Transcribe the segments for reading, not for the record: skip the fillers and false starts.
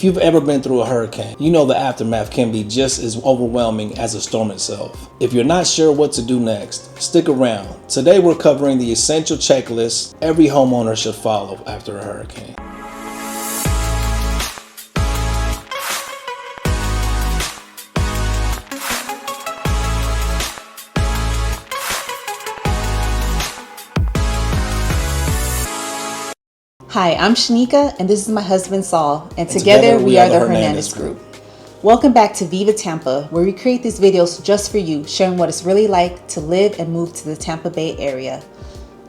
you've ever been through a hurricane, you know the aftermath can be just as overwhelming as the storm itself. If you're not sure what to do next, stick around. Today we're covering the essential checklist every homeowner should follow after a hurricane. Hi, I'm Shanika, and this is my husband Saul, and together we are the Hernandez Group. Welcome back to Viva Tampa, where we create these videos just for you, sharing what it's really like to live and move to the Tampa Bay area.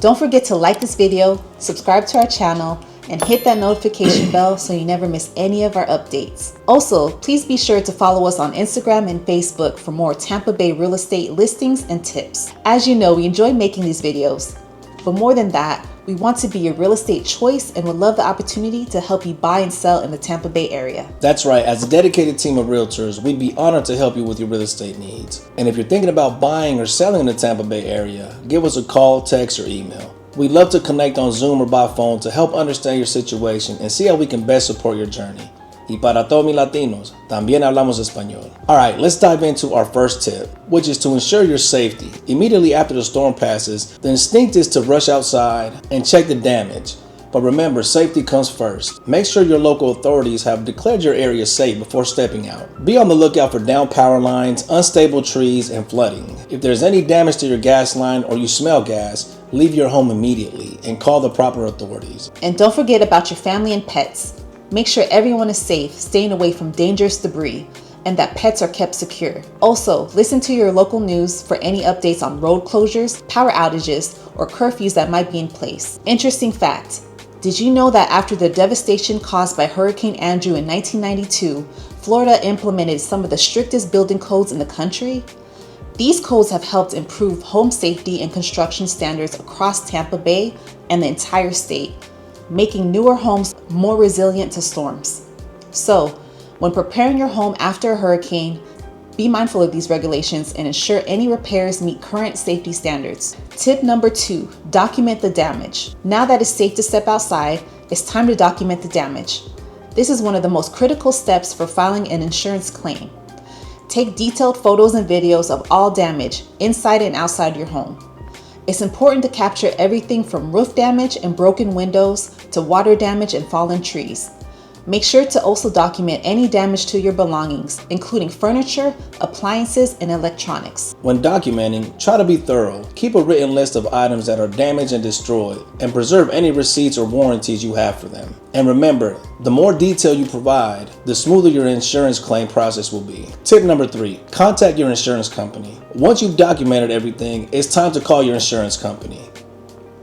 Don't forget to like this video, subscribe to our channel, and hit that notification bell so you never miss any of our updates. Also, please be sure to follow us on Instagram and Facebook for more Tampa Bay real estate listings and tips. As you know, we enjoy making these videos, but more than that, we want to be your real estate choice and would love the opportunity to help you buy and sell in the Tampa Bay area. That's right, as a dedicated team of realtors, we'd be honored to help you with your real estate needs. And if you're thinking about buying or selling in the Tampa Bay area, give us a call, text, or email. We'd love to connect on Zoom or by phone to help understand your situation and see how we can best support your journey. Y para todos mis latinos, también hablamos español. Alright, let's dive into our first tip, which is to ensure your safety. Immediately after the storm passes, the instinct is to rush outside and check the damage. But remember, safety comes first. Make sure your local authorities have declared your area safe before stepping out. Be on the lookout for downed power lines, unstable trees, and flooding. If there's any damage to your gas line or you smell gas, leave your home immediately and call the proper authorities. And don't forget about your family and pets. Make sure everyone is safe, staying away from dangerous debris, and that pets are kept secure. Also, listen to your local news for any updates on road closures, power outages, or curfews that might be in place. Interesting fact, did you know that after the devastation caused by Hurricane Andrew in 1992, Florida implemented some of the strictest building codes in the country? These codes have helped improve home safety and construction standards across Tampa Bay and the entire state, making newer homes more resilient to storms. So, when preparing your home after a hurricane, be mindful of these regulations and ensure any repairs meet current safety standards. Tip number 2, document the damage. Now that it's safe to step outside, it's time to document the damage. This is one of the most critical steps for filing an insurance claim. Take detailed photos and videos of all damage inside and outside your home. It's important to capture everything from roof damage and broken windows to water damage and fallen trees. Make sure to also document any damage to your belongings, including furniture, appliances, and electronics. When documenting, try to be thorough. Keep a written list of items that are damaged and destroyed, and preserve any receipts or warranties you have for them. And remember, the more detail you provide, the smoother your insurance claim process will be. Tip number 3, contact your insurance company. Once you've documented everything, it's time to call your insurance company.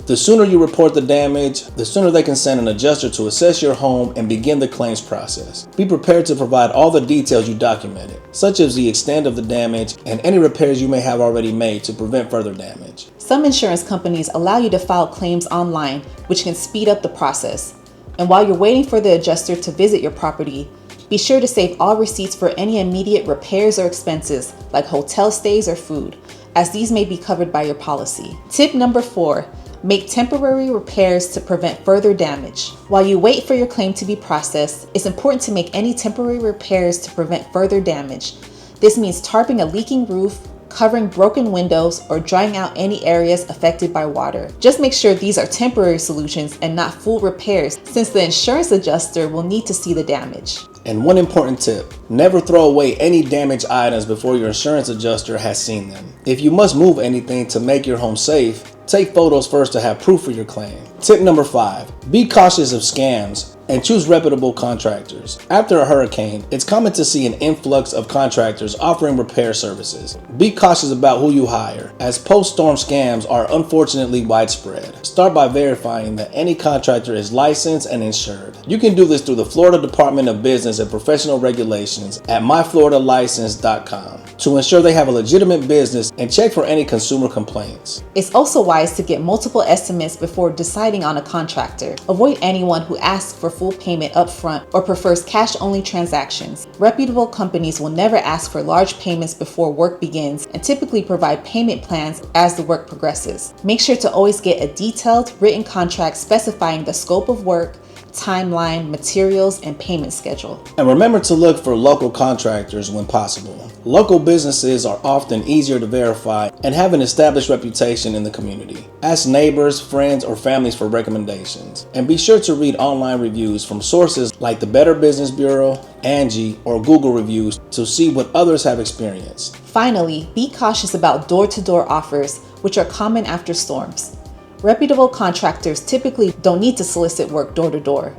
The sooner you report the damage, the sooner they can send an adjuster to assess your home and begin the claims process. Be prepared to provide all the details you documented, such as the extent of the damage and any repairs you may have already made to prevent further damage. Some insurance companies allow you to file claims online, which can speed up the process. And while you're waiting for the adjuster to visit your property, be sure to save all receipts for any immediate repairs or expenses, like hotel stays or food, as these may be covered by your policy. Tip number 4, make temporary repairs to prevent further damage. While you wait for your claim to be processed, it's important to make any temporary repairs to prevent further damage. This means tarping a leaking roof, covering broken windows, or drying out any areas affected by water. Just make sure these are temporary solutions and not full repairs, since the insurance adjuster will need to see the damage. And one important tip, never throw away any damaged items before your insurance adjuster has seen them. If you must move anything to make your home safe, take photos first to have proof for your claim. Tip number 5, be cautious of scams and choose reputable contractors. After a hurricane, it's common to see an influx of contractors offering repair services. Be cautious about who you hire, as post-storm scams are unfortunately widespread. Start by verifying that any contractor is licensed and insured. You can do this through the Florida Department of Business and Professional Regulations at myfloridalicense.com to ensure they have a legitimate business and check for any consumer complaints. It's also wise to get multiple estimates before deciding on a contractor. Avoid anyone who asks for full payment upfront or prefers cash-only transactions. Reputable companies will never ask for large payments before work begins and typically provide payment plans as the work progresses. Make sure to always get a detailed written contract specifying the scope of work, timeline, materials, and payment schedule. And remember to look for local contractors when possible. Local businesses are often easier to verify and have an established reputation in the community. Ask neighbors, friends, or families for recommendations. And be sure to read online reviews from sources like the Better Business Bureau, Angie, or Google reviews to see what others have experienced. Finally, be cautious about door-to-door offers, which are common after storms. Reputable contractors typically don't need to solicit work door to door.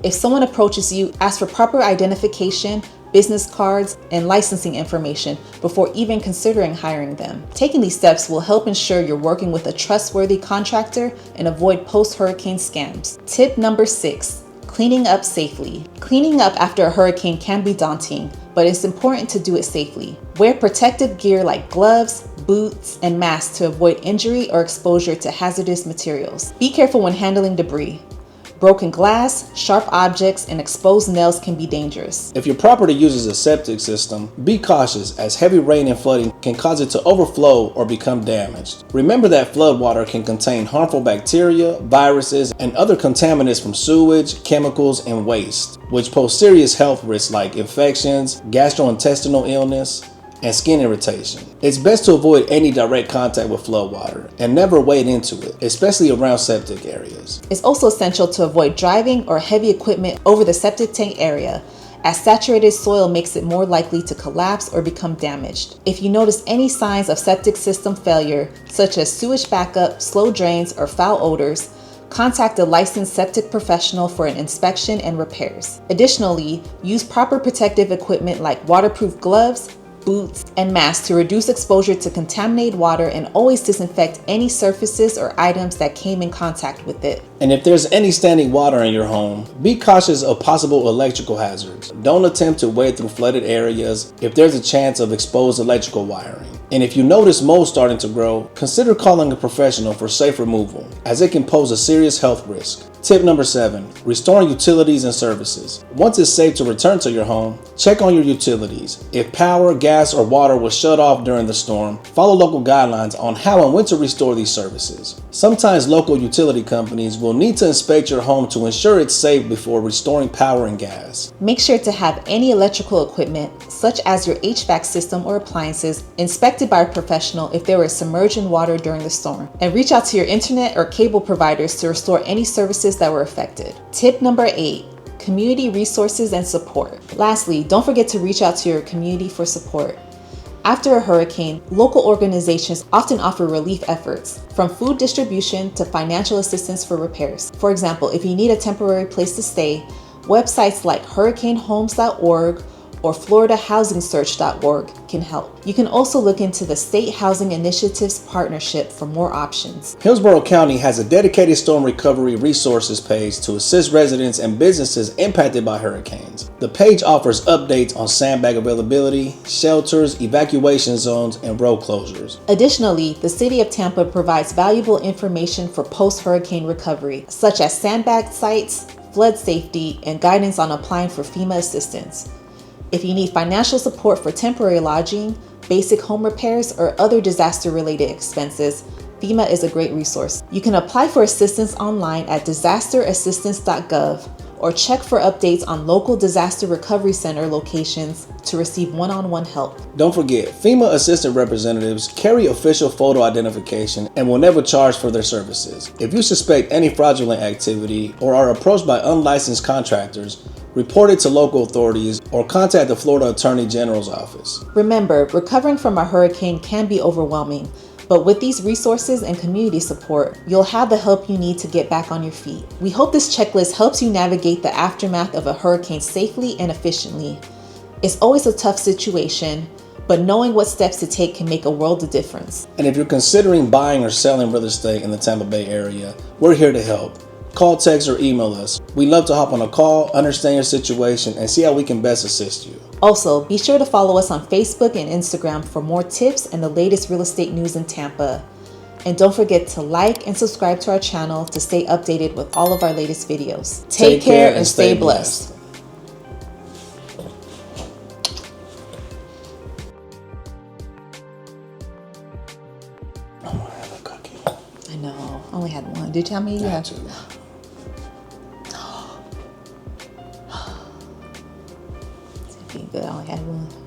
If someone approaches you, ask for proper identification, business cards, and licensing information before even considering hiring them. Taking these steps will help ensure you're working with a trustworthy contractor and avoid post-hurricane scams. Tip number 6, cleaning up safely. Cleaning up after a hurricane can be daunting, but it's important to do it safely. Wear protective gear like gloves, boots, and masks to avoid injury or exposure to hazardous materials. Be careful when handling debris. Broken glass, sharp objects, and exposed nails can be dangerous. If your property uses a septic system, be cautious as heavy rain and flooding can cause it to overflow or become damaged. Remember that floodwater can contain harmful bacteria, viruses, and other contaminants from sewage, chemicals, and waste, which pose serious health risks like infections, gastrointestinal illness, and skin irritation. It's best to avoid any direct contact with floodwater and never wade into it, especially around septic areas. It's also essential to avoid driving or heavy equipment over the septic tank area, as saturated soil makes it more likely to collapse or become damaged. If you notice any signs of septic system failure, such as sewage backup, slow drains, or foul odors, contact a licensed septic professional for an inspection and repairs. Additionally, use proper protective equipment like waterproof gloves, boots, and masks to reduce exposure to contaminated water, and always disinfect any surfaces or items that came in contact with it. And if there's any standing water in your home, be cautious of possible electrical hazards. Don't attempt to wade through flooded areas if there's a chance of exposed electrical wiring. And if you notice mold starting to grow, consider calling a professional for safe removal, as it can pose a serious health risk. Tip number 7, restoring utilities and services. Once it's safe to return to your home, check on your utilities. If power, gas, or water was shut off during the storm, follow local guidelines on how and when to restore these services. Sometimes local utility companies will need to inspect your home to ensure it's safe before restoring power and gas. Make sure to have any electrical equipment, such as your HVAC system or appliances, inspected by a professional if they were submerged in water during the storm. And reach out to your internet or cable providers to restore any services that were affected. Tip number 8, community resources and support. Lastly, don't forget to reach out to your community for support. After a hurricane, local organizations often offer relief efforts, from food distribution to financial assistance for repairs. For example, if you need a temporary place to stay, websites like hurricanehomes.org or floridahousingsearch.org can help. You can also look into the State Housing Initiative's partnership for more options. Hillsborough County has a dedicated storm recovery resources page to assist residents and businesses impacted by hurricanes. The page offers updates on sandbag availability, shelters, evacuation zones, and road closures. Additionally, the City of Tampa provides valuable information for post-hurricane recovery, such as sandbag sites, flood safety, and guidance on applying for FEMA assistance. If you need financial support for temporary lodging, basic home repairs, or other disaster-related expenses, FEMA is a great resource. You can apply for assistance online at disasterassistance.gov or check for updates on local disaster recovery center locations to receive one-on-one help. Don't forget, FEMA assistant representatives carry official photo identification and will never charge for their services. If you suspect any fraudulent activity or are approached by unlicensed contractors, report it to local authorities or contact the Florida Attorney General's office. Remember, recovering from a hurricane can be overwhelming, but with these resources and community support, you'll have the help you need to get back on your feet. We hope this checklist helps you navigate the aftermath of a hurricane safely and efficiently. It's always a tough situation, but knowing what steps to take can make a world of difference. And if you're considering buying or selling real estate in the Tampa Bay area, we're here to help. Call, text, or email us. We'd love to hop on a call, understand your situation, and see how we can best assist you. Also, be sure to follow us on Facebook and Instagram for more tips and the latest real estate news in Tampa. And don't forget to like and subscribe to our channel to stay updated with all of our latest videos. Take care and stay blessed. I want to have a cookie. I know. I only had one. Did you tell me you had two? good. I only had one.